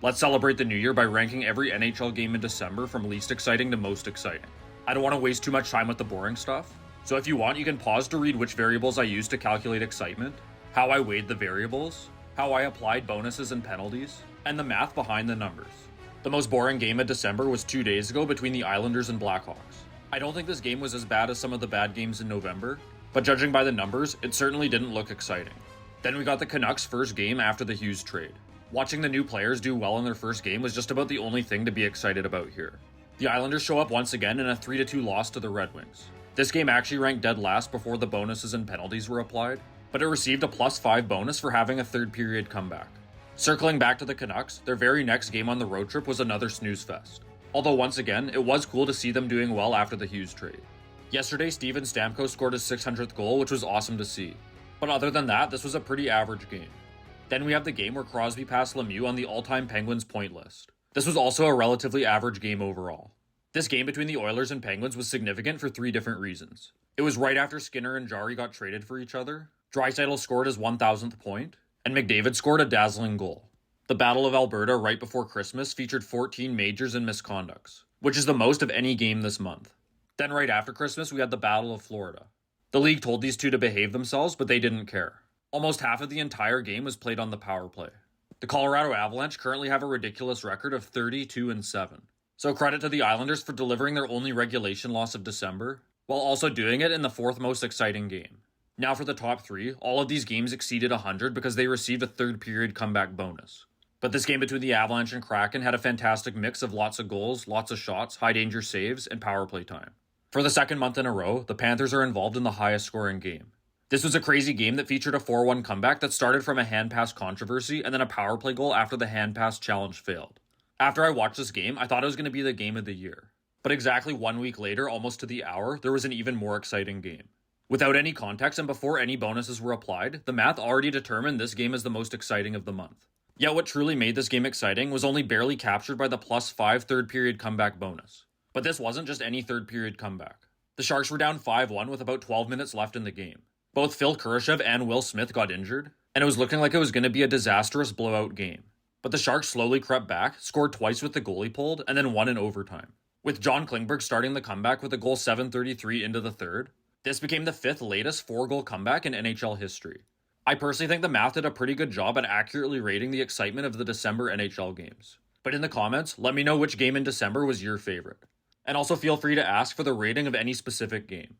Let's celebrate the new year by ranking every NHL game in December from least exciting to most exciting. I don't want to waste too much time with the boring stuff, so if you want, you can pause to read which variables I used to calculate excitement, how I weighed the variables, how I applied bonuses and penalties, and the math behind the numbers. The most boring game of December was 2 days ago between the Islanders and Blackhawks. I don't think this game was as bad as some of the bad games in November, but judging by the numbers, it certainly didn't look exciting. Then we got the Canucks' first game after the Hughes trade. Watching the new players do well in their first game was just about the only thing to be excited about here. The Islanders show up once again in a 3-2 loss to the Red Wings. This game actually ranked dead last before the bonuses and penalties were applied, but it received a +5 bonus for having a third period comeback. Circling back to the Canucks, their very next game on the road trip was another snooze fest. Although once again, it was cool to see them doing well after the Hughes trade. Yesterday, Steven Stamkos scored his 600th goal, which was awesome to see. But other than that, this was a pretty average game. Then we have the game where Crosby passed Lemieux on the all-time Penguins point list. This was also a relatively average game overall. This game between the Oilers and Penguins was significant for 3 different reasons. It was right after Skinner and Jarry got traded for each other, Draisaitl scored his 1,000th point, and McDavid scored a dazzling goal. The Battle of Alberta right before Christmas featured 14 majors and misconducts, which is the most of any game this month. Then right after Christmas, we had the Battle of Florida. The league told these two to behave themselves, but they didn't care. Almost half of the entire game was played on the power play. The Colorado Avalanche currently have a ridiculous record of 32-7. So credit to the Islanders for delivering their only regulation loss of December, while also doing it in the 4th most exciting game. Now for the top 3, all of these games exceeded 100 because they received a third period comeback bonus. But this game between the Avalanche and Kraken had a fantastic mix of lots of goals, lots of shots, high danger saves, and power play time. For the second month in a row, the Panthers are involved in the highest scoring game. This was a crazy game that featured a 4-1 comeback that started from a hand pass controversy and then a power play goal after the hand pass challenge failed. After I watched this game, I thought it was going to be the game of the year. But exactly 1 week later, almost to the hour, there was an even more exciting game. Without any context and before any bonuses were applied, the math already determined this game as the most exciting of the month. Yet what truly made this game exciting was only barely captured by the +5 third period comeback bonus. But this wasn't just any third period comeback. The Sharks were down 5-1 with about 12 minutes left in the game. Both Phil Kurashev and Will Smith got injured, and it was looking like it was going to be a disastrous blowout game. But the Sharks slowly crept back, scored twice with the goalie pulled, and then won in overtime. With John Klingberg starting the comeback with a goal 7:33 into the third, this became the 5th latest 4-goal comeback in NHL history. I personally think the math did a pretty good job at accurately rating the excitement of the December NHL games. But in the comments, let me know which game in December was your favorite. And also feel free to ask for the rating of any specific game.